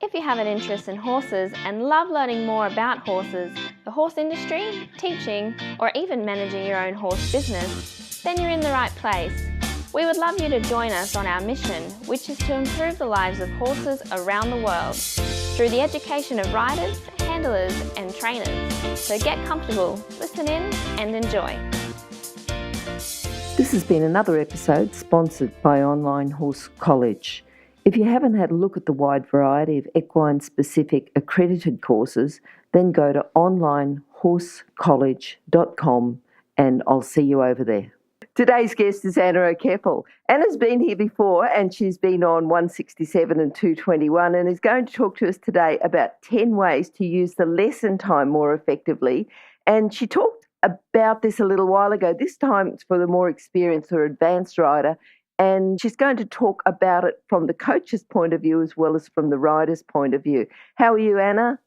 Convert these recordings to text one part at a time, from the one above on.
If you have an interest in horses and love learning more about horses, the horse industry, teaching, or even managing your own horse business, then you're in the right place. We would love you to join us on our mission, which is to improve the lives of horses around the world through the education of riders, handlers, and trainers. So get comfortable, listen in, and enjoy. This has been another episode sponsored by Online Horse College. If you haven't had a look at the wide variety of equine-specific accredited courses, then go to onlinehorsecollege.com and I'll see you over there. Today's guest is Anna O'Keeffe. Anna's been here before and she's been on 167 and 221 and is going to talk to us today about 10 ways to use the lesson time more effectively. And she talked about this a little while ago. This time it's for the more experienced or advanced rider. And she's going to talk about it from the coach's point of view as well as from the rider's point of view. How are you, Anna?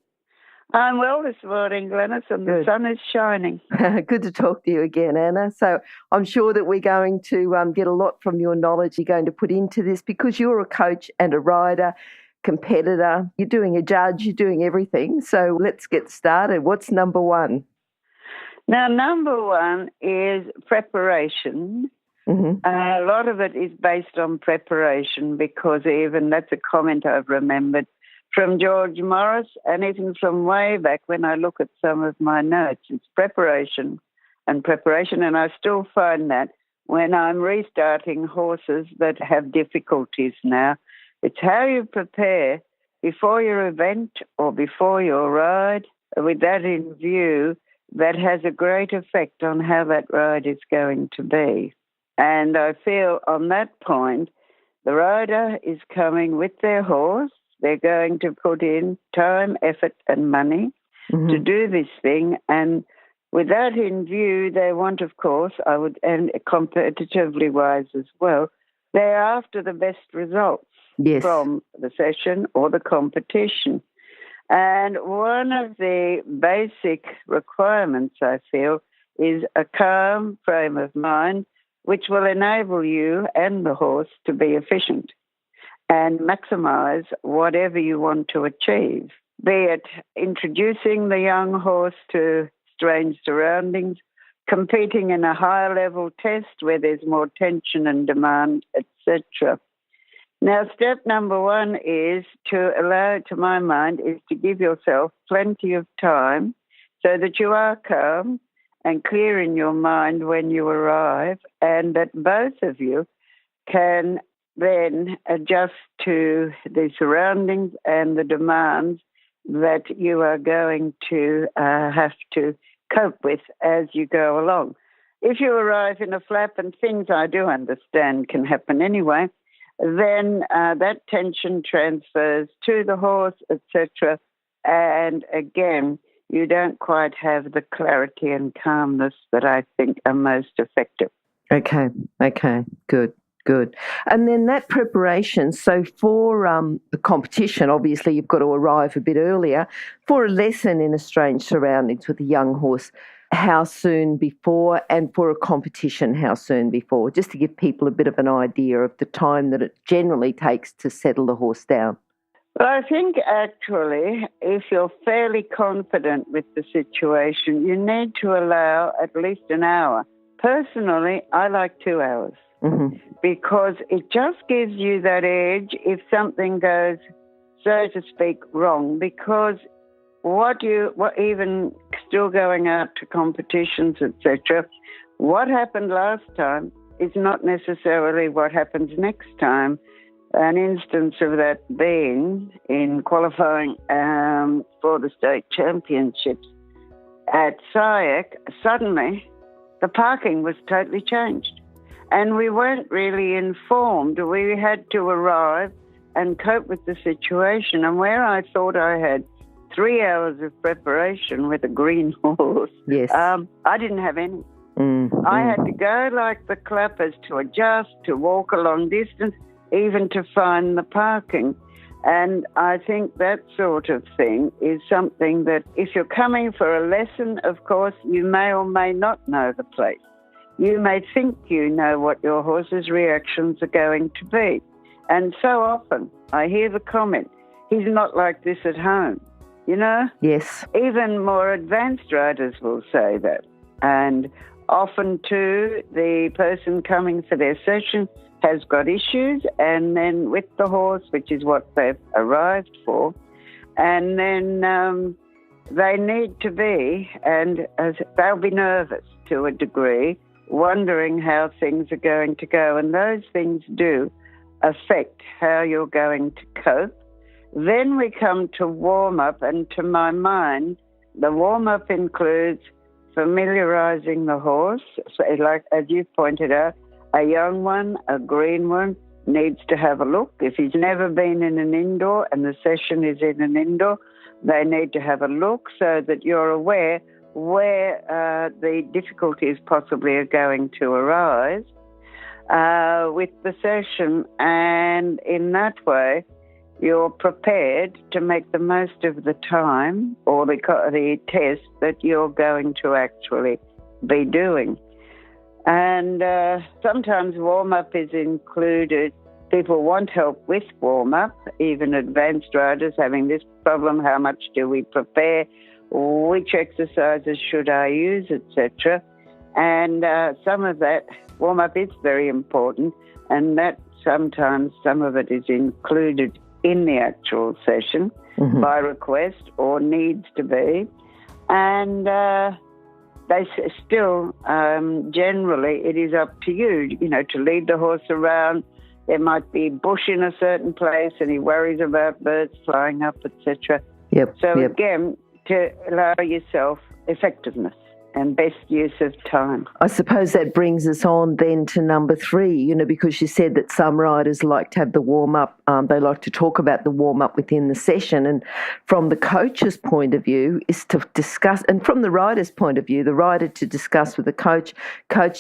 I'm well this morning, Glenys, and the sun is shining. Good to talk to you again, Anna. So I'm sure that we're going to get a lot from your knowledge you're going to put into this because you're a coach and a rider, competitor. You're doing a judge. You're doing everything. So let's get started. What's number one? Now, number one is preparation. Mm-hmm. A lot of it is based on preparation because even that's a comment I've remembered from George Morris and even from way back when I look at some of my notes. It's preparation, and I still find that when I'm restarting horses that have difficulties now. It's how you prepare before your event or before your ride with that in view that has a great effect on how that ride is going to be. And I feel on that point, the rider is coming with their horse. They're going to put in time, effort, and money to do this thing. And with that in view, they want, of course, and competitively wise as well, they're after the best results from the session or the competition. And one of the basic requirements, I feel, is a calm frame of mind, which will enable you and the horse to be efficient and maximize whatever you want to achieve, be it introducing the young horse to strange surroundings, competing in a higher level test where there's more tension and demand, etc. Now, step number one is to my mind, is to give yourself plenty of time so that you are calm and clear in your mind when you arrive, and that both of you can then adjust to the surroundings and the demands that you are going to have to cope with as you go along. If you arrive in a flap, and things I do understand can happen anyway, then that tension transfers to the horse, etc. And again, you don't quite have the clarity and calmness that I think are most effective. Okay, good. And then that preparation, so for the competition, obviously you've got to arrive a bit earlier. For a lesson in a strange surroundings with a young horse, how soon before? And for a competition, how soon before? Just to give people a bit of an idea of the time that it generally takes to settle the horse down. Well, I think actually, if you're fairly confident with the situation, you need to allow at least an hour. Personally, I like 2 hours because it just gives you that edge if something goes, so to speak, wrong. Because what even still going out to competitions, etc., what happened last time is not necessarily what happens next time. An instance of that being in qualifying for the state championships at SIAC, suddenly the parking was totally changed. And we weren't really informed. We had to arrive and cope with the situation. And where I thought I had 3 hours of preparation with a green horse, I didn't have any. I had to go like the clappers to adjust, to walk a long distance, even to find the parking. And I think that sort of thing is something that if you're coming for a lesson, of course, you may or may not know the place. You may think you know what your horse's reactions are going to be. And so often I hear the comment, he's not like this at home, you know? Yes. Even more advanced riders will say that. And often, too, the person coming for their session has got issues, and then with the horse, which is what they've arrived for, and then they need to be, and they'll be nervous to a degree, wondering how things are going to go. And those things do affect how you're going to cope. Then we come to warm-up, and to my mind, the warm-up includes familiarising the horse. So like, as you pointed out, a young one, a green one, needs to have a look. If he's never been in an indoor and the session is in an indoor, they need to have a look so that you're aware where the difficulties possibly are going to arise with the session. And in that way, you're prepared to make the most of the time or the test that you're going to actually be doing. And sometimes warm-up is included. People want help with warm-up, even advanced riders having this problem. How much do we prepare? Which exercises should I use, etc. And some of that warm-up is very important, and that sometimes some of it is included in the actual session by request or needs to be. And they still, generally, it is up to you, to lead the horse around. There might be bush in a certain place and he worries about birds flying up, etc. Again, to allow yourself effectiveness and best use of time. I suppose that brings us on then to number 3, because you said that some riders like to have the warm-up, they like to talk about the warm-up within the session, and from the coach's point of view is to discuss, and from the rider's point of view, the rider to discuss with the coach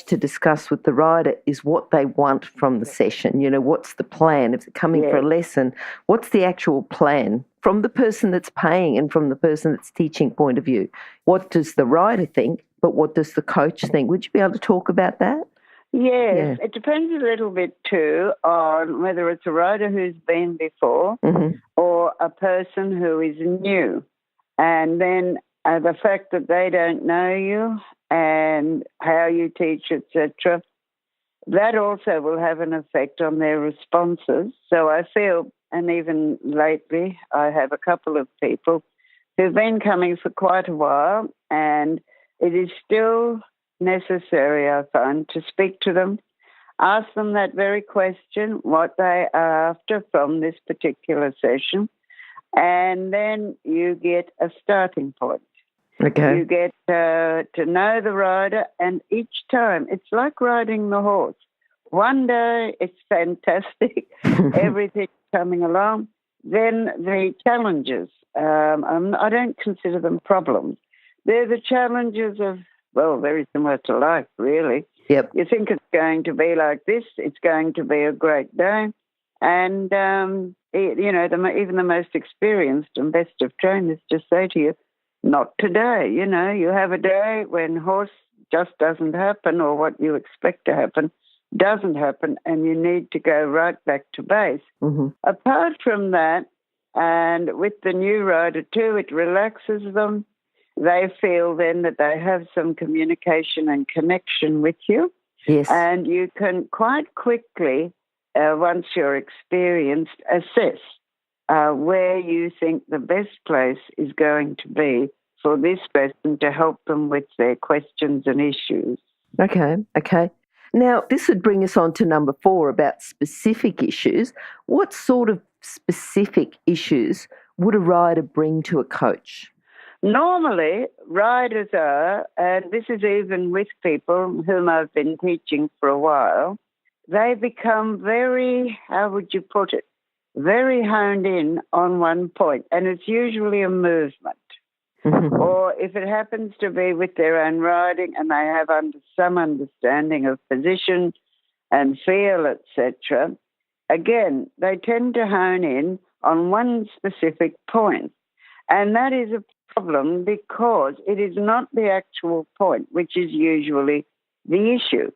to discuss with the rider is what they want from the session. What's the plan? If they're coming for a lesson, what's the actual plan? From the person that's paying and from the person that's teaching point of view. What does the rider think, but what does the coach think? Would you be able to talk about that? Yes, it depends a little bit too on whether it's a rider who's been before or a person who is new. And then the fact that they don't know you and how you teach, etc., that also will have an effect on their responses. So I feel, and even lately, I have a couple of people who've been coming for quite a while, and it is still necessary, I find, to speak to them, ask them that very question, what they are after from this particular session, and then you get a starting point. Okay. You get to know the rider, and each time, it's like riding the horse. One day, it's fantastic, everything's coming along. Then the challenges, I don't consider them problems. They're the challenges of, very similar to life, really. Yep. You think it's going to be like this, it's going to be a great day. And, even the most experienced and best of trainers just say to you, not today. You have a day when horse just doesn't happen, or what you expect to happen doesn't happen, and you need to go right back to base. Apart from that, and with the new rider too, it relaxes them. They feel then that they have some communication and connection with you. Yes. And you can quite quickly, once you're experienced, assess where you think the best place is going to be for this person to help them with their questions and issues. Okay. Now, this would bring us on to number 4 about specific issues. What sort of specific issues would a rider bring to a coach? Normally, riders are, and this is even with people whom I've been teaching for a while, they become very, how would you put it, very honed in on one point, and it's usually a movement. Or if it happens to be with their own riding and they have some understanding of position and feel, etc., again, they tend to hone in on one specific point. And that is a problem because it is not the actual point, which is usually the issue.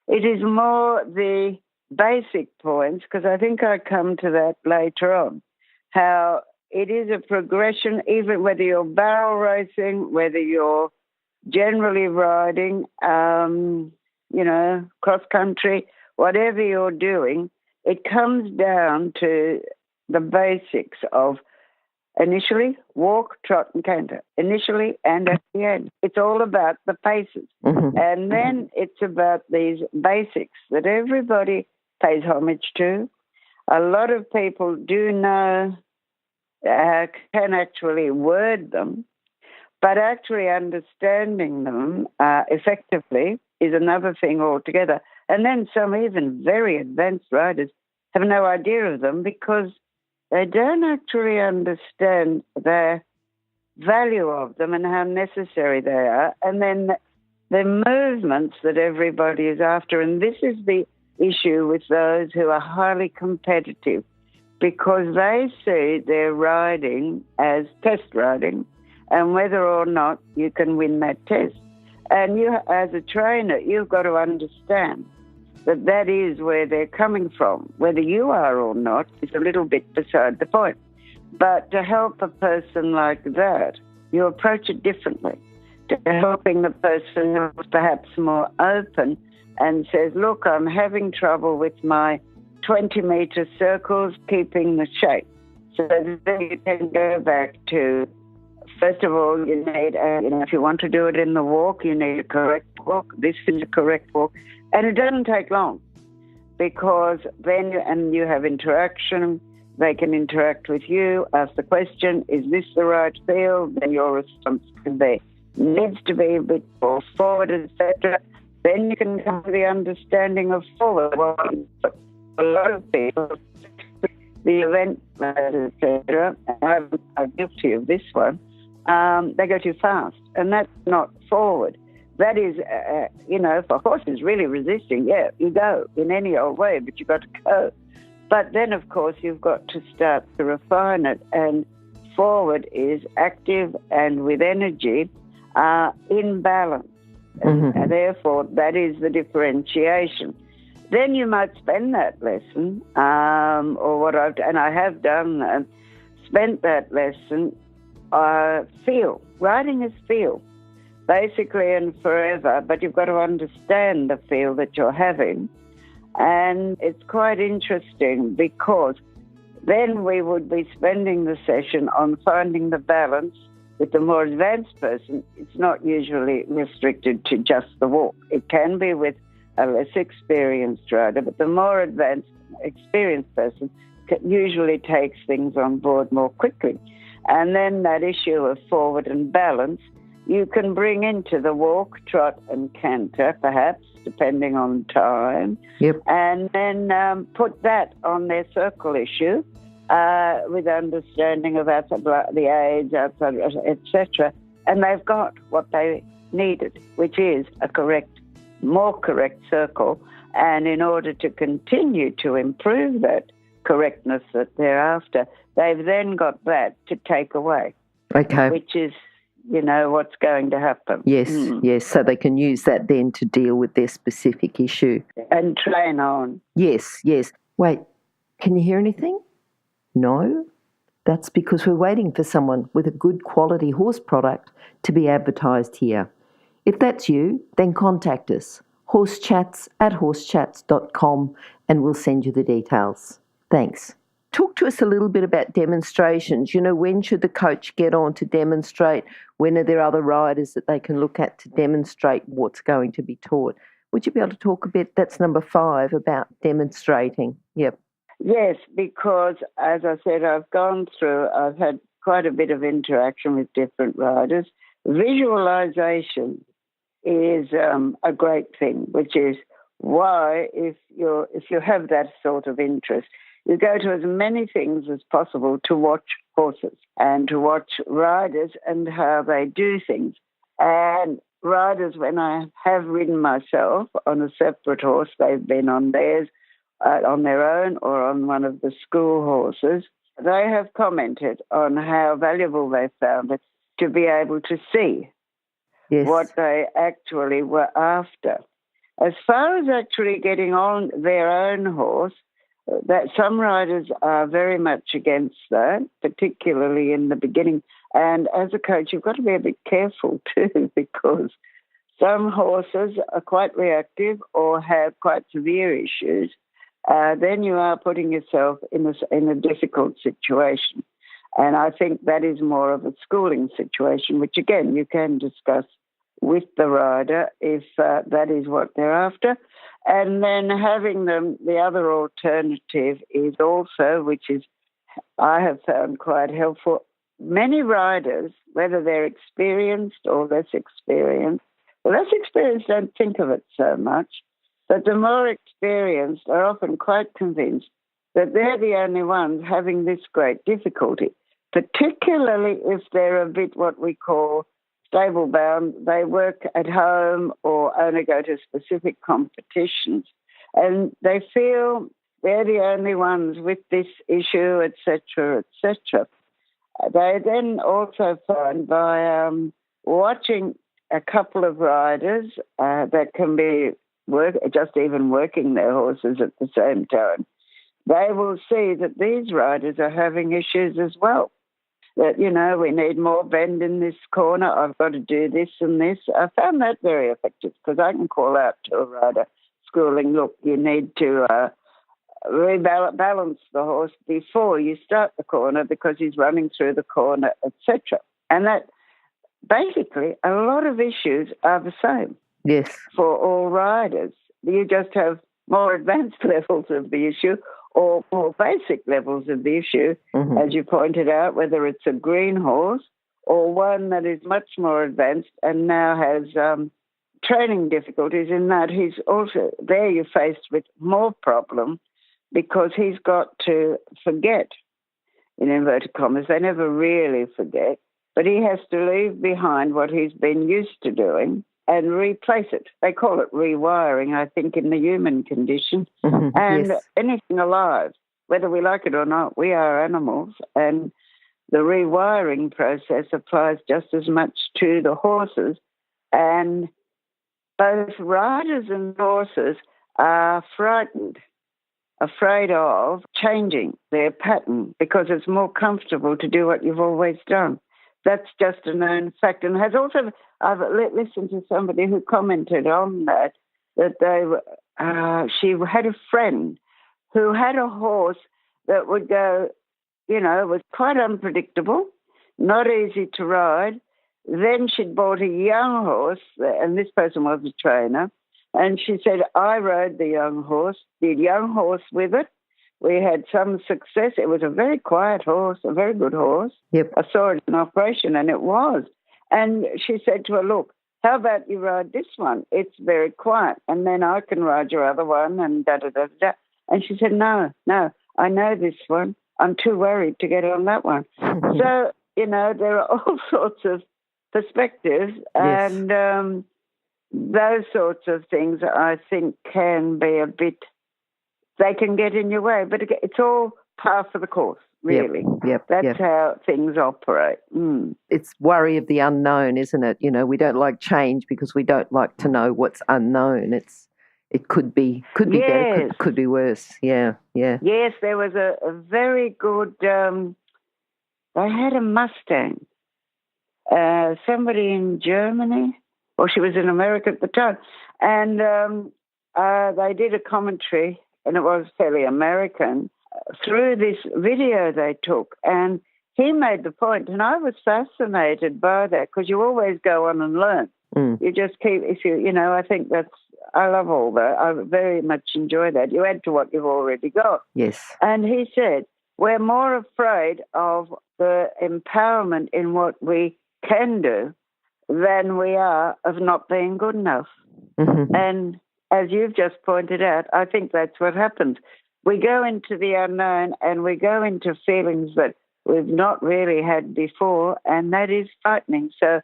It is more the basic points, because I think I come to that later on, how it is a progression, even whether you're barrel racing, whether you're generally riding, cross country, whatever you're doing, it comes down to the basics of initially walk, trot, and canter. Initially and at the end. It's all about the paces. Mm-hmm. And then it's about these basics that everybody pays homage to. A lot of people do know, can actually word them, but actually understanding them effectively is another thing altogether. And then some even very advanced riders have no idea of them because they don't actually understand the value of them and how necessary they are. And then the movements that everybody is after. And this is the issue with those who are highly competitive, because they see their riding as test riding and whether or not you can win that test. And you, as a trainer, you've got to understand that that is where they're coming from. Whether you are or not is a little bit beside the point. But to help a person like that, you approach it differently. To helping the person who's perhaps more open and says, look, I'm having trouble with my 20-metre circles, keeping the shape. So then you can go back to, first of all, you need, if you want to do it in the walk, you need a correct walk. This is a correct walk. And it doesn't take long because then you have interaction. They can interact with you, ask the question, is this the right field? Then your response can be, needs to be a bit more forward, etc. Then you can come to the understanding of forward. Well, a lot of people, the event planners, etc., I'm guilty of this one, they go too fast, and that's not forward. That is, if a horse is really resisting, yeah, you go in any old way, but you've got to go. But then, of course, you've got to start to refine it, and forward is active and with energy, in balance. Mm-hmm. And therefore, that is the differentiation. Then you might spend that lesson, and I have done that, spent that lesson, feel. Riding is feel, basically and forever, but you've got to understand the feel that you're having. And it's quite interesting because then we would be spending the session on finding the balance. With the more advanced person, it's not usually restricted to just the walk. It can be with a less experienced rider, but the more advanced, experienced person usually takes things on board more quickly. And then that issue of forward and balance, you can bring into the walk, trot and canter, perhaps, depending on time. Yep. And then put that on their circle issue with understanding of the aids, etc. And they've got what they needed, which is a more correct circle. And in order to continue to improve that correctness that they're after, they've then got that to take away. Okay. Which is, what's going to happen. Yes, yes. So they can use that then to deal with their specific issue. And train on. Yes, yes. Wait, can you hear anything? No? That's because we're waiting for someone with a good quality horse product to be advertised here. If that's you, then contact us, horsechats@horsechats.com, and we'll send you the details. Thanks. Talk to us a little bit about demonstrations. When should the coach get on to demonstrate? When are there other riders that they can look at to demonstrate what's going to be taught? Would you be able to talk a bit, that's number 5, about demonstrating? Yep. Yes, because, as I said, I've had quite a bit of interaction with different riders. Visualization is a great thing, which is why, if you have that sort of interest, you go to as many things as possible to watch horses and to watch riders and how they do things. And riders, when I have ridden myself on a separate horse, they've been on theirs, on their own or on one of the school horses, they have commented on how valuable they found it to be able to see what they actually were after. As far as actually getting on their own horse, that some riders are very much against that, particularly in the beginning. And as a coach, you've got to be a bit careful too, because some horses are quite reactive or have quite severe issues. Then you are putting yourself in a difficult situation. And I think that is more of a schooling situation, which, again, you can discuss with the rider if that is what they're after. And then having them, the other alternative is also, which is I have found quite helpful, many riders, whether they're experienced or less experienced don't think of it so much, but the more experienced are often quite convinced that they're the only ones having this great difficulty, particularly if they're a bit what we call stable bound. They work at home or only go to specific competitions, and they feel they're the only ones with this issue, etc., etc. They then also find by watching a couple of riders that can be just even working their horses at the same time, they will see that these riders are having issues as well. That, we need more bend in this corner, I've got to do this and this. I found that very effective because I can call out to a rider schooling, look, you need to balance the horse before you start the corner because he's running through the corner, etc. And that basically a lot of issues are the same. Yes. For all riders. You just have more advanced levels of the issue or more basic levels of the issue, as you pointed out, whether it's a green horse or one that is much more advanced and now has training difficulties in that he's also, there you're faced with more problem because he's got to forget, in inverted commas. They never really forget, but he has to leave behind what he's been used to doing and replace it. They call it rewiring, I think, in the human condition. And yes. Anything alive, whether we like it or not, we are animals. And the rewiring process applies just as much to the horses. And both riders and horses are afraid of changing their pattern because it's more comfortable to do what you've always done. That's just a known fact. And has also, I've listened to somebody who commented on that she had a friend who had a horse that would go, was quite unpredictable, not easy to ride. Then she'd bought a young horse, and this person was a trainer, and she said, I rode the young horse with it. We had some success. It was a very quiet horse, a very good horse. Yep. I saw it in operation, and it was. And she said to her, look, how about you ride this one? It's very quiet, and then I can ride your other one, and da-da-da-da. And she said, no, I know this one. I'm too worried to get on that one. So, there are all sorts of perspectives, yes. and those sorts of things I think can be a bit, they can get in your way, but it's all par for the course, really. Yep. That's how things operate. It's worry of the unknown, isn't it? We don't like change because we don't like to know what's unknown. It could be yes. better, could be worse. Yeah. Yes, there was a very good, they had a Mustang. Somebody in Germany, or she was in America at the time, and they did a commentary, and it was fairly American, through this video they took. And he made the point, and I was fascinated by that because you always go on and learn. You just keep, I think I love all that. I very much enjoy that. You add to what you've already got. Yes. And he said, we're more afraid of the empowerment in what we can do than we are of not being good enough. And as you've just pointed out, I think that's what happens. We go into the unknown and we go into feelings that we've not really had before, and that is frightening. So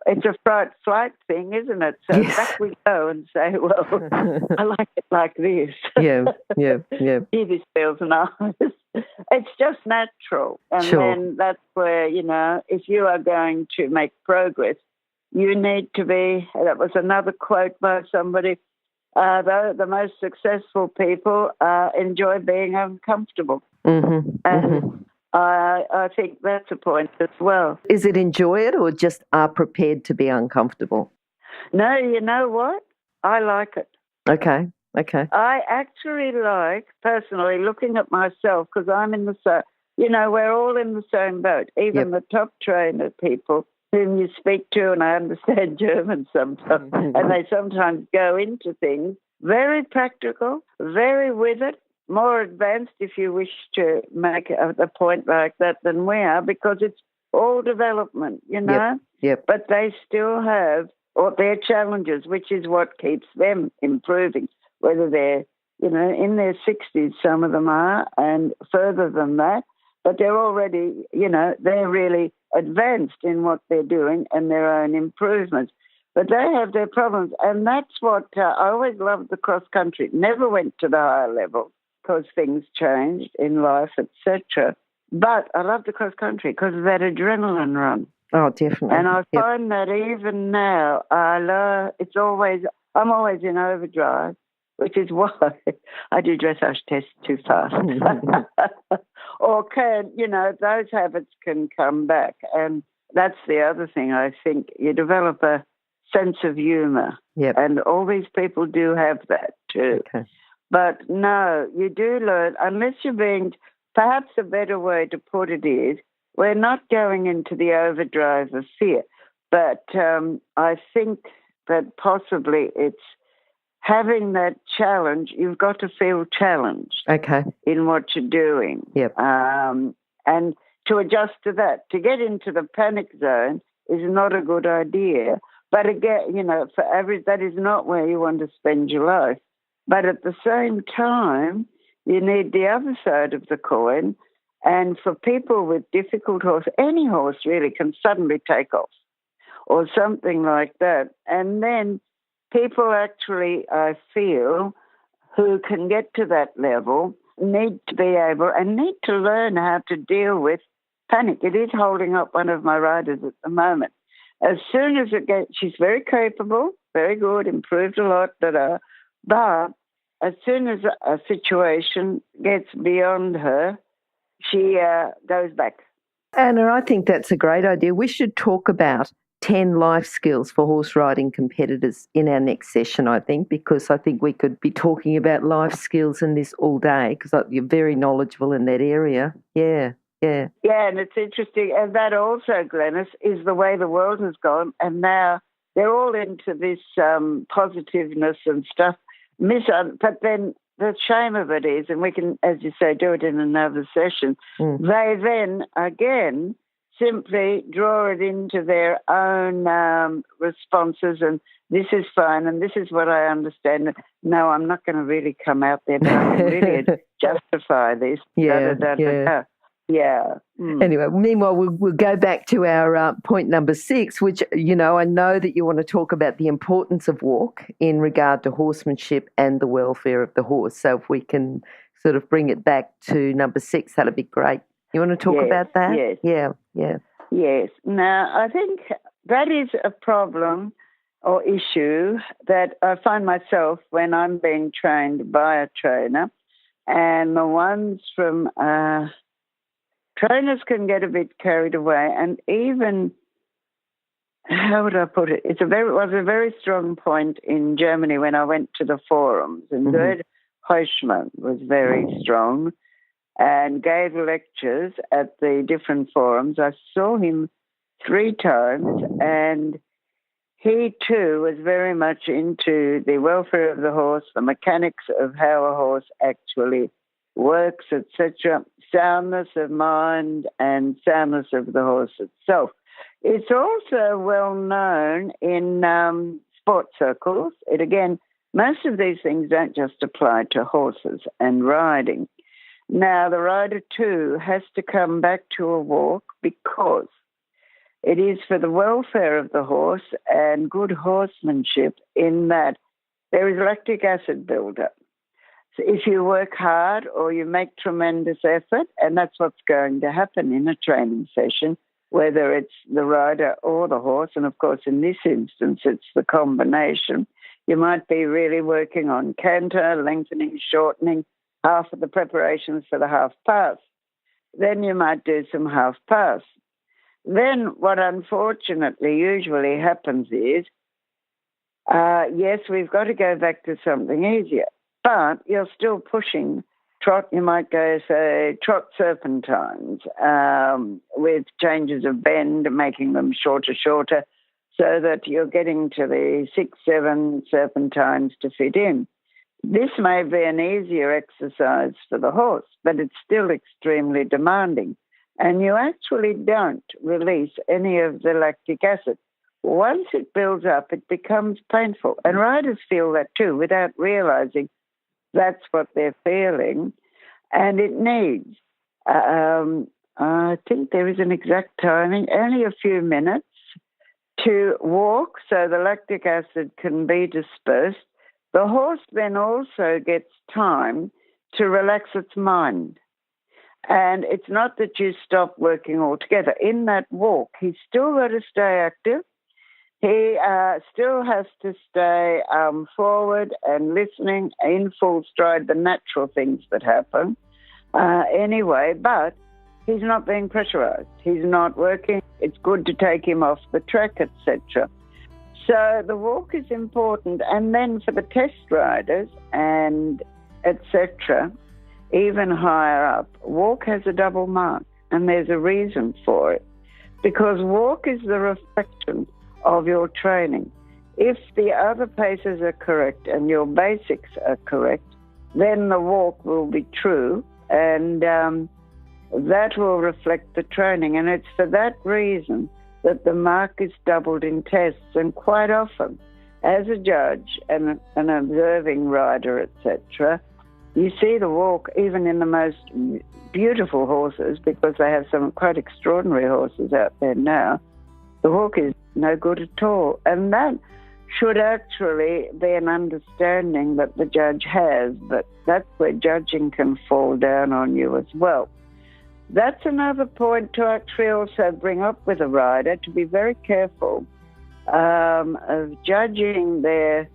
it's a fright-flight thing, isn't it? So yes. Back we go and say, well, I like it like this. Yeah. This feels nice. It's just natural. And then that's where, if you are going to make progress, you need to be, that was another quote by somebody, the most successful people enjoy being uncomfortable. Mm-hmm. And I think that's a point as well. Is it enjoy it or just are prepared to be uncomfortable? No, you know what? I like it. Okay. I actually like, personally, looking at myself, because I'm in the same, we're all in the same boat, even the top trainer people whom you speak to, and I understand German sometimes, and they sometimes go into things, very practical, very with it, more advanced if you wish to make a point like that than we are, because it's all development, Yep. But they still have their challenges, which is what keeps them improving, whether they're, in their 60s, some of them are, and further than that, but they're already, they're really advanced in what they're doing and their own improvements. But they have their problems, and that's what I always loved the cross-country. Never went to the higher level because things changed in life, etc. But I love the cross-country because of that adrenaline run. Oh, definitely. And I find that even now, I'm always in overdrive, which is why I do dressage tests too fast. Or those habits can come back. And that's the other thing. I think you develop a sense of humour. Yep. And all these people do have that too. Okay. But no, you do learn, unless you're being, perhaps a better way to put it is, we're not going into the overdrive of fear. But I think that possibly it's having that challenge. You've got to feel challenged in what you're doing. Yep. And to adjust to that. To get into the panic zone is not a good idea. But again, for average, that is not where you want to spend your life. But at the same time, you need the other side of the coin. And for people with difficult horse, any horse really can suddenly take off or something like that. And then people actually, I feel, who can get to that level need to be able and need to learn how to deal with panic. It is holding up one of my riders at the moment. As soon as she's very capable, very good, improved a lot, but as soon as a situation gets beyond her, she goes back. Anna, I think that's a great idea. We should talk about 10 life skills for horse riding competitors in our next session, I think, because I think we could be talking about life skills in this all day because you're very knowledgeable in that area. Yeah. Yeah, and it's interesting. And that also, Glenys, is the way the world has gone. And now they're all into this positiveness and stuff. But then the shame of it is, and we can, as you say, do it in another session, they then, again, simply draw it into their own responses and this is fine and this is what I understand. No, I'm not going to really come out there, but I can really justify this. Yeah. Anyway, meanwhile, we'll go back to our point number 6, which, I know that you want to talk about the importance of walk in regard to horsemanship and the welfare of the horse. So if we can sort of bring it back to number 6, that'd be great. You want to talk about that? Yes. Yeah. Yes. Now, I think that is a problem or issue that I find myself when I'm being trained by a trainer, and the ones from... trainers can get a bit carried away, and even, how would I put it? It was a very strong point in Germany when I went to the forums, and Gerd Heuschmann was very strong and gave lectures at the different forums. I saw him 3 times, and he too was very much into the welfare of the horse, the mechanics of how a horse actually works, etc., soundness of mind and soundness of the horse itself. It's also well known in sports circles. Most of these things don't just apply to horses and riding. Now, the rider too has to come back to a walk because it is for the welfare of the horse and good horsemanship in that there is lactic acid buildup. So if you work hard or you make tremendous effort, and that's what's going to happen in a training session, whether it's the rider or the horse, and of course in this instance it's the combination, You might be really working on canter, lengthening, shortening, half of the preparations for the half pass. Then you might do some half pass. Then what unfortunately usually happens is, yes, we've got to go back to something easier, but you're still pushing trot. You might go, say, trot serpentines with changes of bend, making them shorter, so that you're getting to the 6, 7 serpentines to fit in. This may be an easier exercise for the horse, but it's still extremely demanding. And you actually don't release any of the lactic acid. Once it builds up, it becomes painful. And riders feel that too without realizing that's what they're feeling. And it needs, I think there is an exact timing, only a few minutes to walk so the lactic acid can be dispersed. The horse then also gets time to relax its mind. And it's not that you stop working altogether. In that walk, he's still got to stay active. He still has to stay forward and listening in full stride, the natural things that happen anyway, but he's not being pressurized. He's not working. It's good to take him off the track, etc. So the walk is important. And then for the test riders and etc., even higher up, walk has a double mark, and there's a reason for it. Because walk is the reflection of your training. If the other paces are correct and your basics are correct, then the walk will be true, and that will reflect the training. And it's for that reason that the mark is doubled in tests. And quite often, as a judge and an observing rider, etc., you see the walk even in the most beautiful horses, because they have some quite extraordinary horses out there now. The walk is no good at all. And that should actually be an understanding that the judge has, but that's where judging can fall down on you as well. That's another point to actually also bring up with a rider, to be very careful of judging their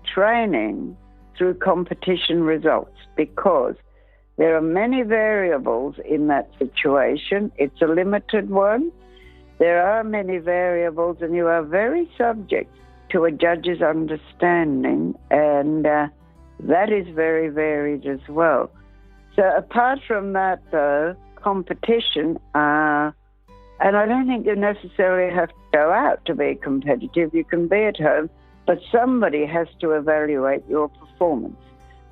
training through competition results, because there are many variables in that situation. It's a limited one. There are many variables, and you are very subject to a judge's understanding, and that is very varied as well. So apart from that, though, competition, and I don't think you necessarily have to go out to be competitive. You can be at home, but somebody has to evaluate your performance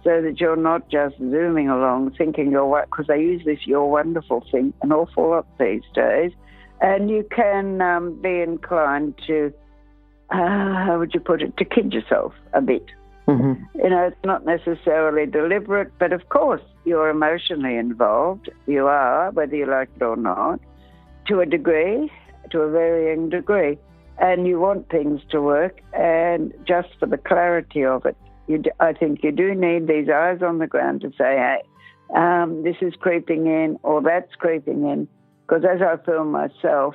so that you're not just zooming along thinking you're what, because they use this "you're wonderful" thing an awful lot these days, and you can be inclined to, how would you put it, to kid yourself a bit. Mm-hmm. You know, it's not necessarily deliberate, but of course you're emotionally involved. You are, whether you like it or not, to a degree, to a varying degree. And you want things to work, and just for the clarity of it, I think you do need these eyes on the ground to say, hey, this is creeping in or that's creeping in. Because as I feel myself,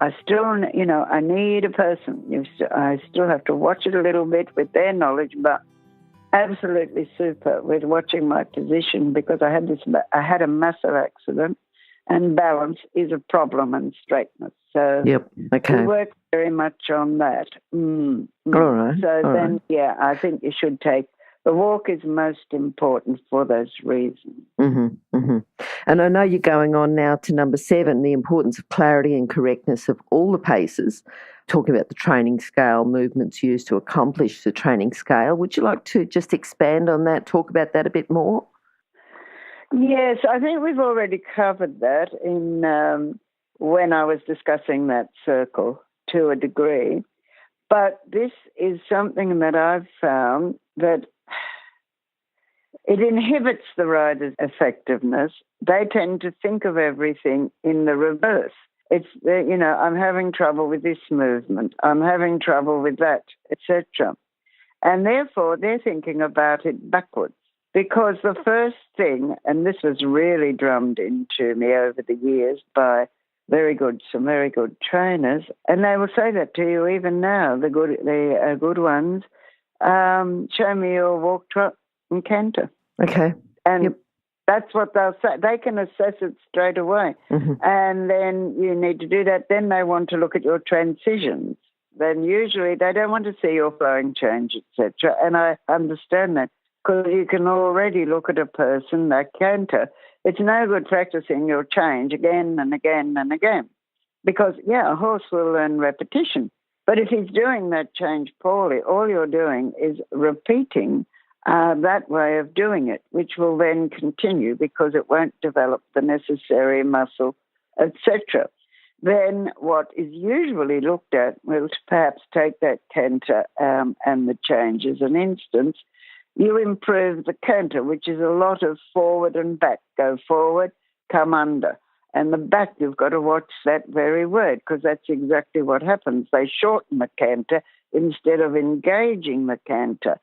I still, I need a person. I still have to watch it a little bit with their knowledge, but absolutely super with watching my position, because I had a massive accident, and balance is a problem, and straightness. So yep. Okay. we work very much on that. All right. So then, yeah, I think you should take the walk is most important for those reasons. Mm-hmm, mm-hmm. And I know you're going on now to number 7, the importance of clarity and correctness of all the paces, talking about the training scale, movements used to accomplish the training scale. Would you like to just expand on that, talk about that a bit more? Yes, I think we've already covered that in when I was discussing that circle to a degree. But this is something that I've found that it inhibits the rider's effectiveness. They tend to think of everything in the reverse. It's, I'm having trouble with this movement, I'm having trouble with that, etc. And therefore, they're thinking about it backwards. Because the first thing, and this was really drummed into me over the years by some very good trainers, and they will say that to you even now, the good ones, show me your walk, trot and canter. Okay. And that's what they'll say. They can assess it straight away. Mm-hmm. And then you need to do that. Then they want to look at your transitions. Then usually they don't want to see your flowing change, etc. And I understand that because you can already look at a person, their canter. It's no good practicing your change again and again and again because, a horse will learn repetition. But if he's doing that change poorly, all you're doing is repeating that way of doing it, which will then continue because it won't develop the necessary muscle, etc. Then what is usually looked at, we'll perhaps take that canter and the change as an instance, you improve the canter, which is a lot of forward and back. Go forward, come under. And the back, you've got to watch that very word because that's exactly what happens. They shorten the canter instead of engaging the canter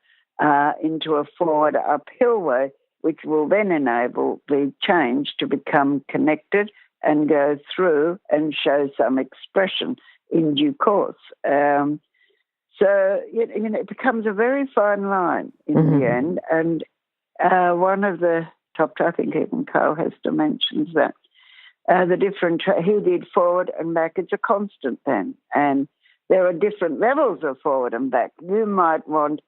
into a forward uphill way, which will then enable the change to become connected and go through and show some expression in due course. So it becomes a very fine line in the end. And one of the top, I think even Carl Hester mentions that, the different, he did forward and back. It's a constant then. And there are different levels of forward and back. You might want,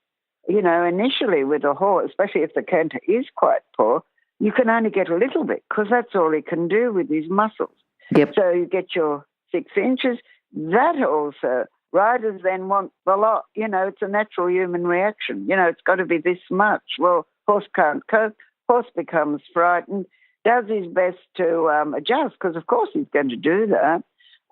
initially with a horse, especially if the canter is quite poor, you can only get a little bit because that's all he can do with his muscles. Yep. So you get your 6 inches. That also, riders then want the lot. It's a natural human reaction. It's got to be this much. Well, horse can't cope. Horse becomes frightened, does his best to adjust because, of course, he's going to do that.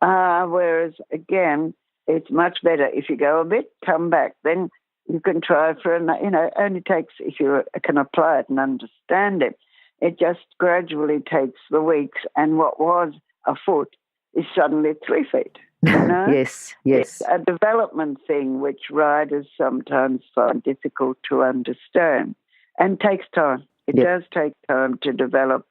Whereas, again, it's much better if you go a bit, come back. Then you can try for, it only takes, if you can apply it and understand it, it just gradually takes the weeks, and what was a foot is suddenly 3 feet. Yes. It's a development thing which riders sometimes find difficult to understand and takes time. It does take time to develop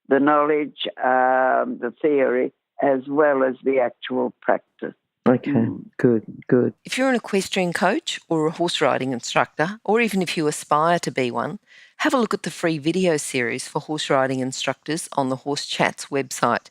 the knowledge, the theory, as well as the actual practice. Okay, good. If you're an equestrian coach or a horse riding instructor, or even if you aspire to be one, have a look at the free video series for horse riding instructors on the Horse Chats website.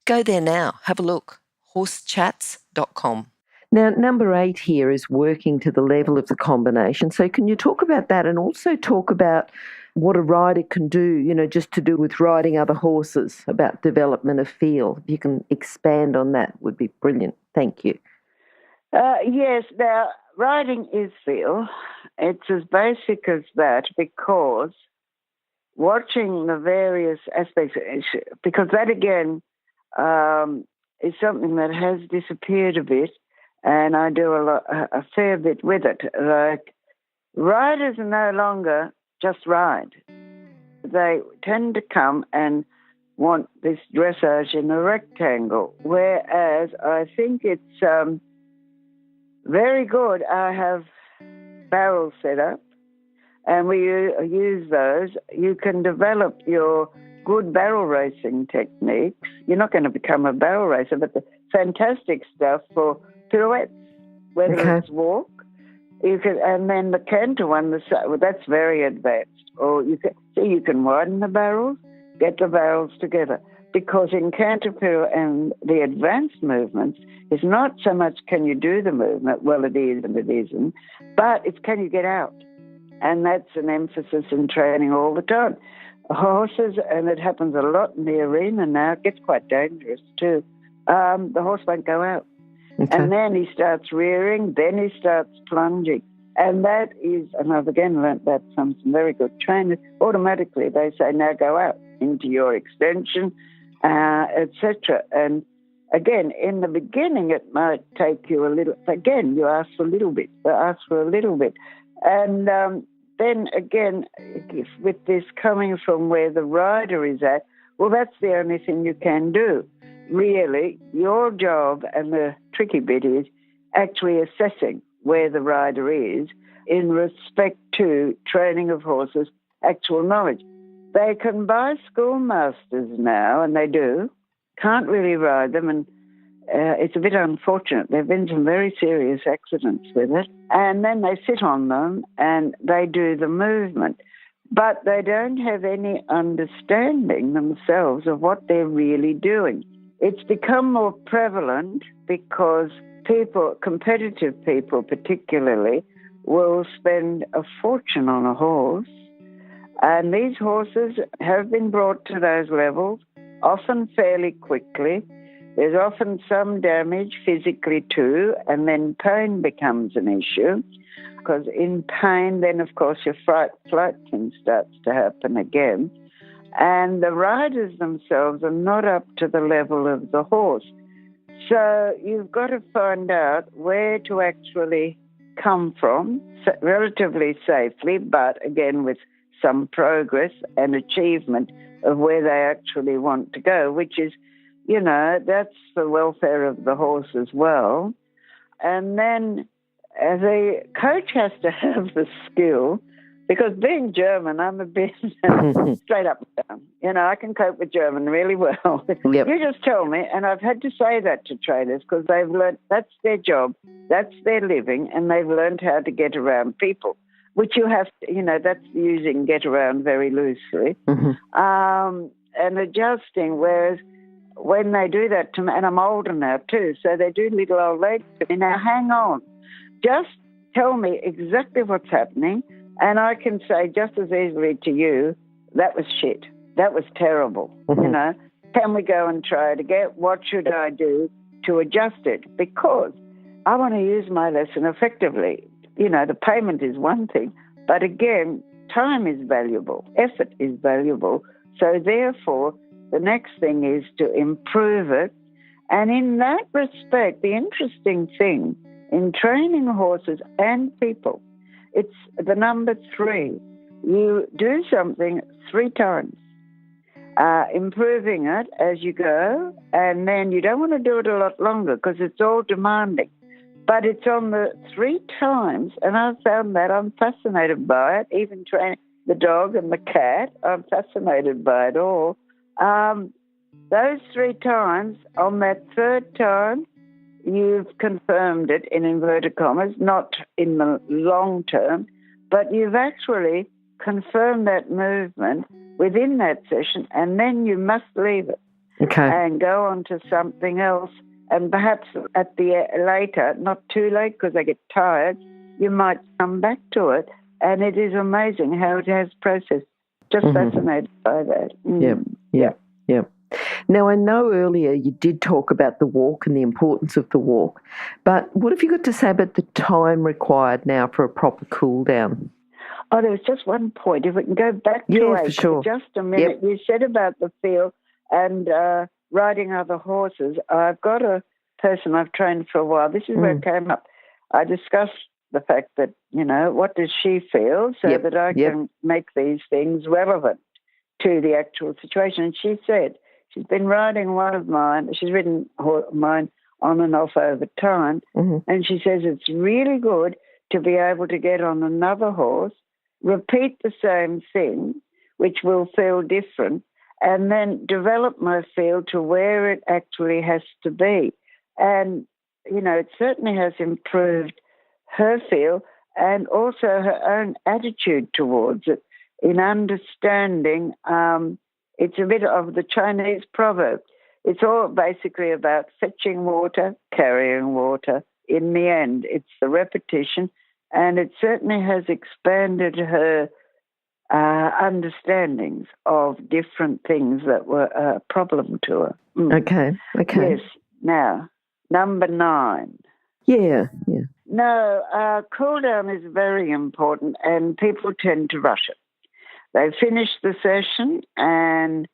Go there now, have a look, horsechats.com. Now, number 8 here is working to the level of the combination. So can you talk about that and also talk about what a rider can do, just to do with riding other horses, about development of feel? If you can expand on that, would be brilliant. Thank you. Yes, now, riding is feel. It's as basic as that because watching the various aspects, because that, again, is something that has disappeared a bit, and I do a fair bit with it. Like, riders are no longer just ride. They tend to come and want this dressage in a rectangle, whereas I think it's very good. I have barrels set up, and we use those. You can develop your good barrel racing techniques. You're not going to become a barrel racer, but the fantastic stuff for pirouettes, whether it's walk. You can, and then the canter one, that's very advanced. Or you can widen the barrels, get the barrels together. Because in canter and the advanced movements, it's not so much can you do the movement, well it is and it isn't, but it's can you get out. And that's an emphasis in training all the time. Horses, and it happens a lot in the arena now, it gets quite dangerous too. The horse won't go out. Okay. And then he starts rearing, then he starts plunging. And that is, and I've again learnt that from some very good trainers, automatically they say, now go out into your extension, etc. And again, in the beginning, it might take you a little, again, you ask for a little bit, And then again, with this coming from where the rider is at, well, that's the only thing you can do. Really, your job, and the tricky bit is actually assessing where the rider is in respect to training of horses, actual knowledge. They can buy schoolmasters now, and they do, can't really ride them, and it's a bit unfortunate. There have been some very serious accidents with it. And then they sit on them and they do the movement. But they don't have any understanding themselves of what they're really doing. It's become more prevalent because people, competitive people particularly, will spend a fortune on a horse. And these horses have been brought to those levels, often fairly quickly. There's often some damage physically too, and then pain becomes an issue. Because in pain, then, of course, your flight thing starts to happen again. And the riders themselves are not up to the level of the horse. So you've got to find out where to actually come from relatively safely, but again with some progress and achievement of where they actually want to go, which is, that's the welfare of the horse as well. And then the coach has to have the skill, because being German, I'm a bit straight up and down. I can cope with German really well. Yep. You just tell me, and I've had to say that to trainers because they've learned that's their job, that's their living, and they've learned how to get around people, which you have to, that's using get around very loosely, and adjusting, whereas when they do that to me, and I'm older now too, so they do little old legs to me. Now, hang on. Just tell me exactly what's happening, and I can say just as easily to you, that was shit. That was terrible. Can we go and try it again? What should I do to adjust it? Because I want to use my lesson effectively. The payment is one thing, but again, time is valuable. Effort is valuable. So therefore, the next thing is to improve it. And in that respect, the interesting thing in training horses and people, it's the number 3. You do something 3 times, improving it as you go, and then you don't want to do it a lot longer because it's all demanding. But it's on the 3 times, and I've found that I'm fascinated by it, even training the dog and the cat. I'm fascinated by it all. Those 3 times, on that 3rd time, you've confirmed it in inverted commas, not in the long term, but you've actually confirmed that movement within that session, and then you must leave it and go on to something else. And perhaps at the later, not too late because they get tired, you might come back to it. And it is amazing how it has processed. Just fascinated by that. Yeah. Now, I know earlier you did talk about the walk and the importance of the walk, but what have you got to say about the time required now for a proper cool down? Oh, there was just one point. If we can go back to for just a minute. Yep. You said about the feel and riding other horses. I've got a person I've trained for a while. This is where it came up. I discussed the fact that, what does she feel so that I can make these things relevant to the actual situation. And she said she's been riding one of mine. She's ridden mine on and off over time. And she says it's really good to be able to get on another horse, repeat the same thing, which will feel different, and then develop my feel to where it actually has to be. And, it certainly has improved her feel and also her own attitude towards it in understanding. It's a bit of the Chinese proverb. It's all basically about fetching water, carrying water. In the end, it's the repetition, and it certainly has expanded her understandings of different things that were a problem to her. Okay. Yes. Now, number 9. Yeah. No, cool down is very important, and people tend to rush it. They finish the session, and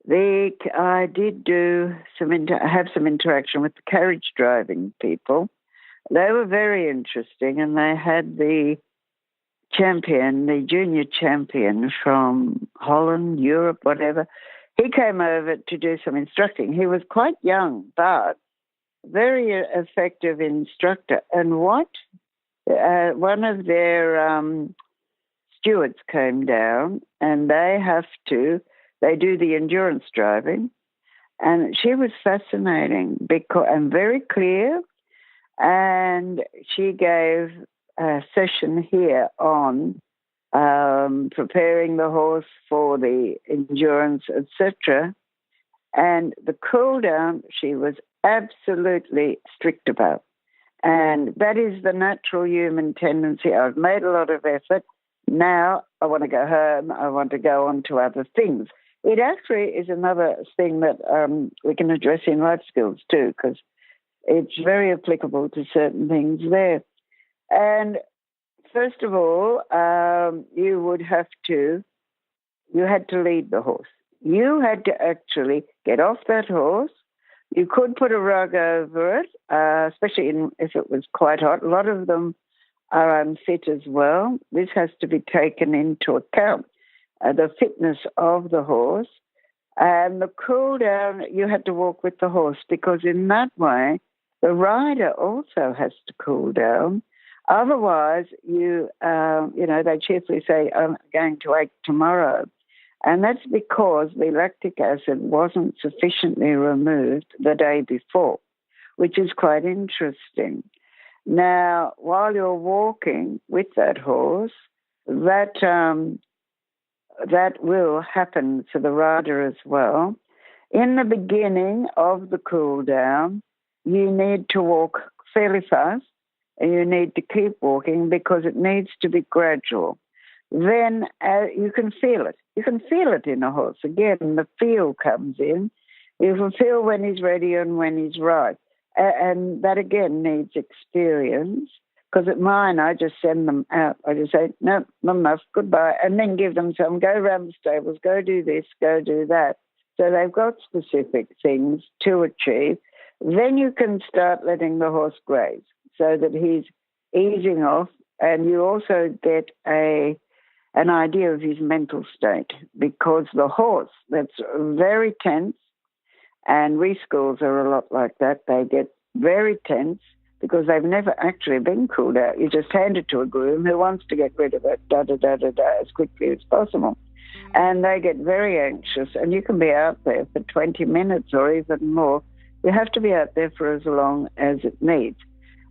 I did do have some interaction with the carriage driving people. They were very interesting, and they had the junior champion from Holland, Europe, whatever. He came over to do some instructing. He was quite young, but very effective instructor. And one of their stewards came down, and they do the endurance driving, And she was fascinating and very clear. And she gave a session here on preparing the horse for the endurance, etc. And the cool down, she was absolutely strict about. And that is the natural human tendency. I've made a lot of effort. Now I want to go home. I want to go on to other things. It actually is another thing that we can address in life skills too, because it's very applicable to certain things there. And first of all, you had to lead the horse. You had to actually get off that horse. You could put a rug over it, especially if it was quite hot. A lot of them are unfit as well. This has to be taken into account, the fitness of the horse. And the cool down, you had to walk with the horse, because in that way, the rider also has to cool down. Otherwise, they cheerfully say, I'm going to ache tomorrow. And that's because the lactic acid wasn't sufficiently removed the day before, which is quite interesting. Now, while you're walking with that horse, that will happen to the rider as well. In the beginning of the cool down, you need to walk fairly fast, and you need to keep walking because it needs to be gradual. Then you can feel it. You can feel it in a horse. Again, the feel comes in. You can feel when he's ready and when he's right. And that, again, needs experience. Because at mine, I just send them out. I just say, no, not enough, goodbye. And then give them some, go around the stables, go do this, go do that. So they've got specific things to achieve. Then you can start letting the horse graze so that he's easing off. And you also get an idea of his mental state, because the horse that's very tense, and reschools are a lot like that, they get very tense because they've never actually been cooled out. You just hand it to a groom who wants to get rid of it, as quickly as possible. And they get very anxious, and you can be out there for 20 minutes or even more. You have to be out there for as long as it needs.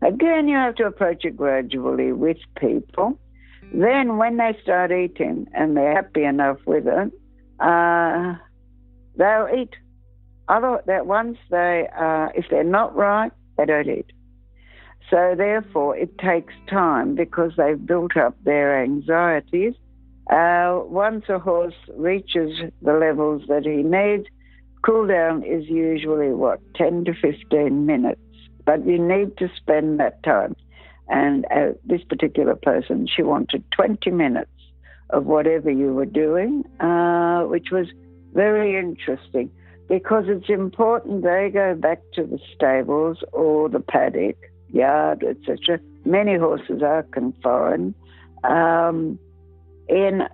Again, you have to approach it gradually with people. Then when they start eating and they're happy enough with it, they'll eat. If they're not right, they don't eat. So therefore, it takes time because they've built up their anxieties. Once a horse reaches the levels that he needs, cool down is usually, 10 to 15 minutes. But you need to spend that time. And this particular person, she wanted 20 minutes of whatever you were doing, which was very interesting, because it's important they go back to the stables or the paddock, yard, etc. Many horses are confined in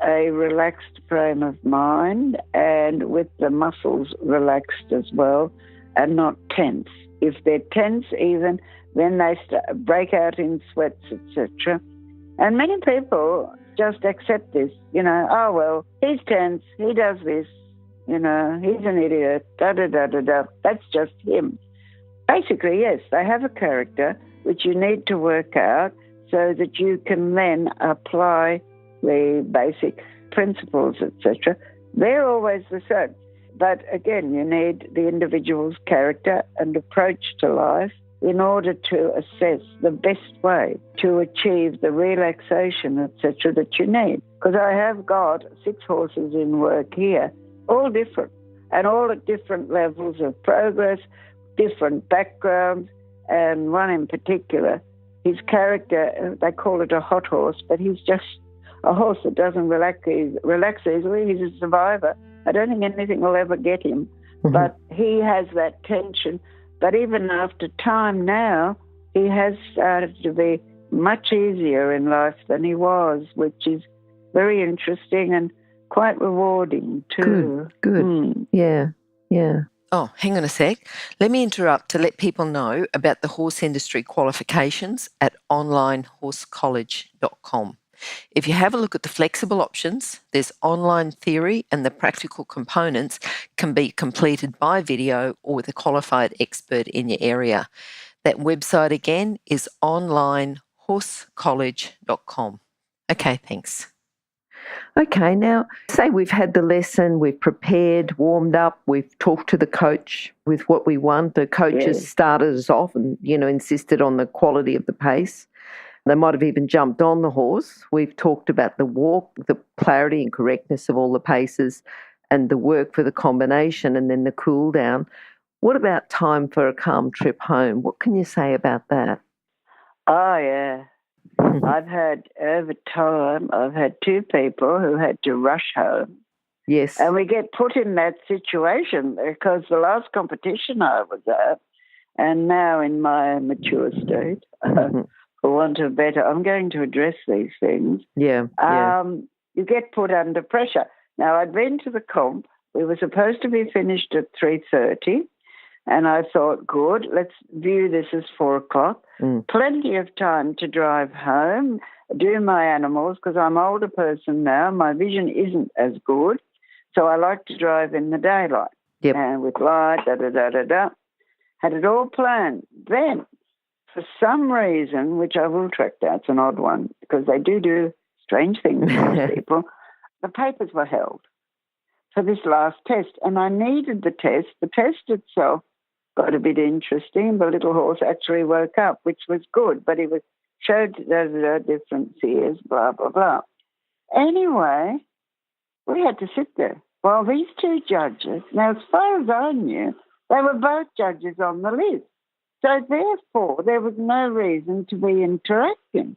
a relaxed frame of mind and with the muscles relaxed as well and not tense. If they're tense even, then they break out in sweats, etc. And many people just accept this, oh, well, he's tense, he does this, he's an idiot, da-da-da-da-da. That's just him. Basically, yes, they have a character which you need to work out so that you can then apply the basic principles, etc. They're always the same. But again, you need the individual's character and approach to life in order to assess the best way to achieve the relaxation, etc., that you need. Because I have got 6 horses in work here, all different, and all at different levels of progress, different backgrounds, and one in particular, his character, they call it a hot horse, but he's just a horse that doesn't relax easily. He's a survivor. I don't think anything will ever get him, but he has that tension. But even after time now, he has started to be much easier in life than he was, which is very interesting and quite rewarding too. Good. Yeah. Oh, hang on a sec. Let me interrupt to let people know about the horse industry qualifications at onlinehorsecollege.com. If you have a look at the flexible options, there's online theory and the practical components can be completed by video or with a qualified expert in your area. That website again is onlinehorsecollege.com. Okay, thanks. Okay, now say we've had the lesson, we've prepared, warmed up, we've talked to the coach with what we want. The coach has started us off and, insisted on the quality of the pace. They might have even jumped on the horse. We've talked about the walk, the clarity and correctness of all the paces and the work for the combination and then the cool down. What about time for a calm trip home? What can you say about that? Oh, yeah. I've had two people who had to rush home. Yes. And we get put in that situation because the last competition I was at, and now in my mature state, for want of better, I'm going to address these things. Yeah. You get put under pressure. Now, I'd been to the comp. We were supposed to be finished at 3:30. And I thought, good, let's view this as 4 o'clock. Plenty of time to drive home, do my animals, because I'm an older person now. My vision isn't as good. So I like to drive in the daylight. Yep. And with light, da-da-da-da-da. Had it all planned. Then, for some reason, which I will track down, it's an odd one, because they do strange things to people, the papers were held for this last test. And I needed the test. The test itself got a bit interesting. The little horse actually woke up, which was good, but he showed different fears, blah, blah, blah. Anyway, we had to sit there while these two judges, now as far as I knew, they were both judges on the list. So therefore, there was no reason to be interacting.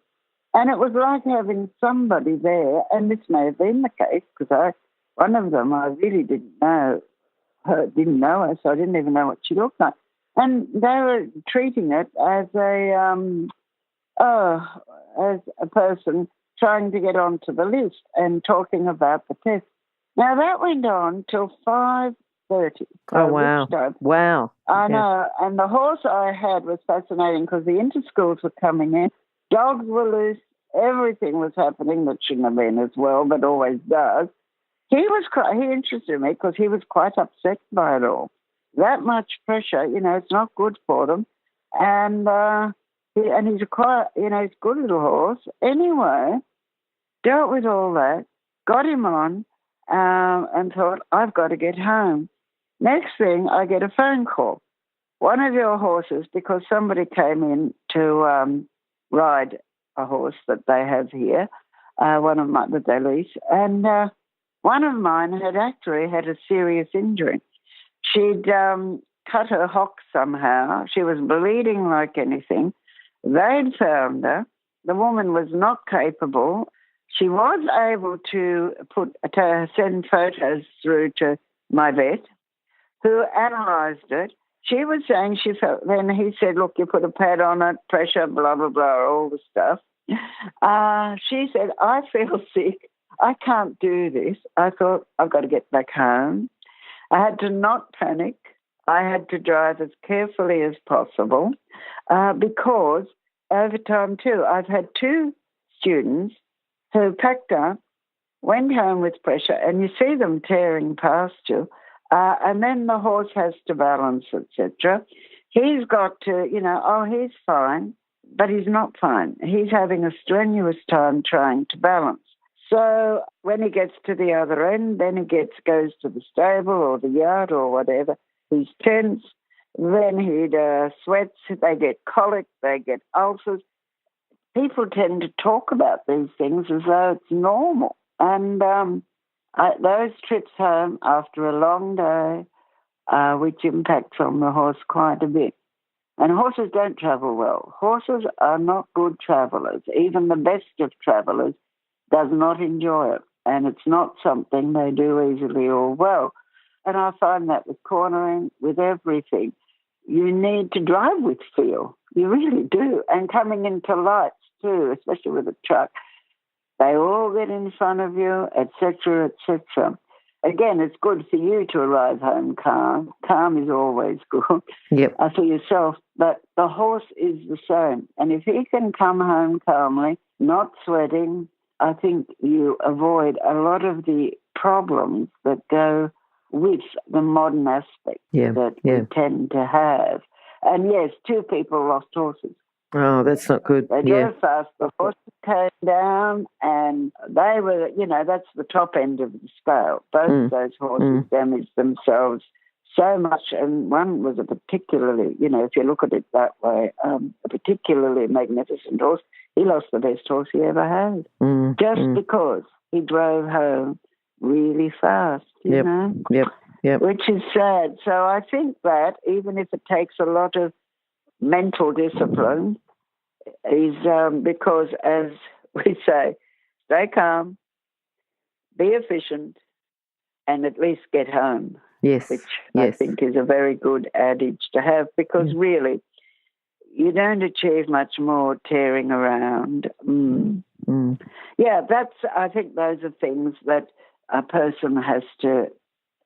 And it was like having somebody there, and this may have been the case, because one of them I really didn't know her, so I didn't even know what she looked like. And they were treating it as a person trying to get onto the list and talking about the test. Now, that went on till 5:30. Oh, wow. Wow. I know. And the horse I had was fascinating because the interschools were coming in. Dogs were loose. Everything was happening that shouldn't have been as well, but always does. He interested me because he was quite upset by it all. That much pressure, it's not good for them. And he's he's a good little horse. Anyway, dealt with all that, got him on, and thought, I've got to get home. Next thing, I get a phone call. One of your horses, because somebody came in to ride a horse that they have here, one of mine that they lease, and one of mine had actually had a serious injury. She'd cut her hock somehow. She was bleeding like anything. They'd found her. The woman was not capable. She was able to send photos through to my vet, who analysed it. She was saying she felt, then he said, look, you put a pad on it, pressure, blah, blah, blah, all the stuff. She said, I feel sick. I can't do this. I thought, I've got to get back home. I had to not panic. I had to drive as carefully as possible because over time too, I've had two students who packed up, went home with pressure, and you see them tearing past you, and then the horse has to balance, etc. He's got to, he's fine, but he's not fine. He's having a strenuous time trying to balance. So when he gets to the other end, then he goes to the stable or the yard or whatever. He's tense. Then he sweats. They get colic. They get ulcers. People tend to talk about these things as though it's normal. And those trips home after a long day, which impacts on the horse quite a bit. And horses don't travel well. Horses are not good travellers. Even the best of travellers does not enjoy it, and it's not something they do easily or well. And I find that with cornering, with everything, you need to drive with feel. You really do. And coming into lights too, especially with a truck, they all get in front of you, etc., etc. Again, it's good for you to arrive home calm. Calm is always good for yourself, but the horse is the same. And if he can come home calmly, not sweating, I think you avoid a lot of the problems that go with the modern aspect that we tend to have. And yes, 2 people lost horses. Oh, that's not good. They drove fast, the horses came down, and they were, that's the top end of the scale. Both of those horses damaged themselves so much, and one was a particularly, if you look at it that way, a particularly magnificent horse. He lost the best horse he ever had, just because he drove home really fast, you know? Yep. Which is sad. So I think that even if it takes a lot of mental discipline, is because, as we say, stay calm, be efficient, and at least get home. Yes. Which I think is a very good adage to have, because really you don't achieve much more tearing around. Yeah, I think those are things that a person has to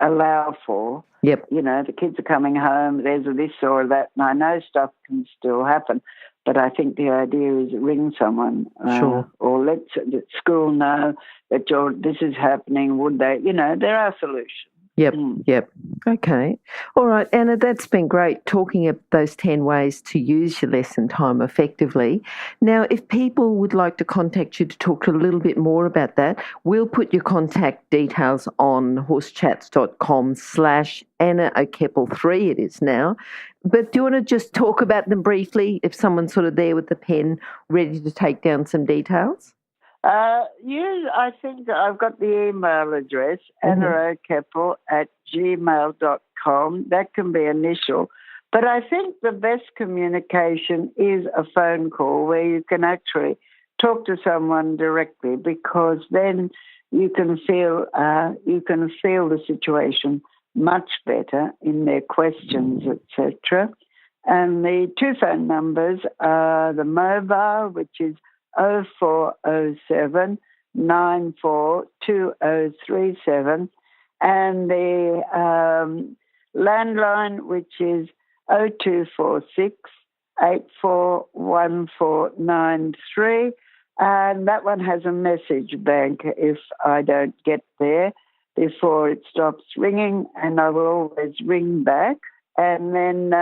allow for. Yep. The kids are coming home, there's a this or that, and I know stuff can still happen, but I think the idea is ring someone or let school know that this is happening. Would they, there are solutions. Yep. Okay. All right, Anna, that's been great talking about those 10 ways to use your lesson time effectively. Now, if people would like to contact you to talk a little bit more about that, we'll put your contact details on horsechats.com/Anna O'Keppel 3 it is now. But do you want to just talk about them briefly if someone's sort of there with the pen ready to take down some details? I think I've got the email address, annaokeppel@gmail.com. That can be initial. But I think the best communication is a phone call where you can actually talk to someone directly, because then you can feel the situation much better in their questions, etc. And the 2 phone numbers are the mobile, which is 0407 942037, and the landline, which is 0246 841493, and that one has a message bank if I don't get there before it stops ringing, and I will always ring back. And then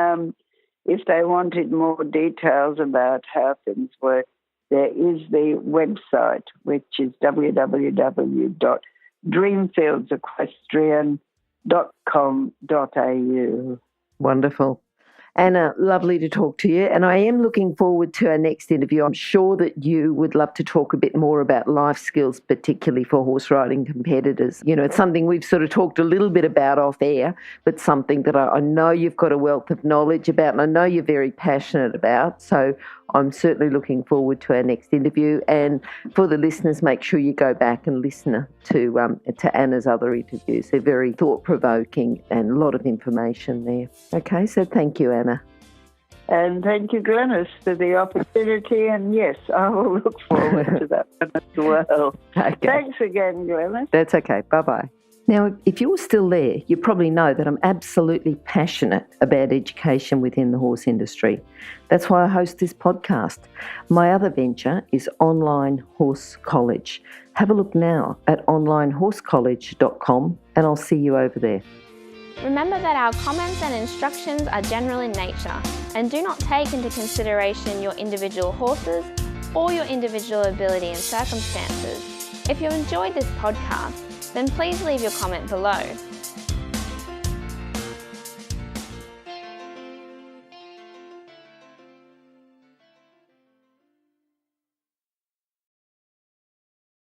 if they wanted more details about how things work, there is the website, which is www.dreamfieldsequestrian.com.au. Wonderful. Anna, lovely to talk to you. And I am looking forward to our next interview. I'm sure that you would love to talk a bit more about life skills, particularly for horse riding competitors. It's something we've sort of talked a little bit about off air, but something that I know you've got a wealth of knowledge about, and I know you're very passionate about. So I'm certainly looking forward to our next interview. And for the listeners, make sure you go back and listen to Anna's other interviews. They're very thought-provoking and a lot of information there. Okay, so thank you, Anna. And thank you, Glenys, for the opportunity. And yes, I will look forward to that one as well. Okay. Thanks again, Glenys. That's okay. Bye-bye. Now, if you're still there, you probably know that I'm absolutely passionate about education within the horse industry. That's why I host this podcast. My other venture is Online Horse College. Have a look now at onlinehorsecollege.com, and I'll see you over there. Remember that our comments and instructions are general in nature and do not take into consideration your individual horses or your individual ability and circumstances. If you enjoyed this podcast, then please leave your comment below.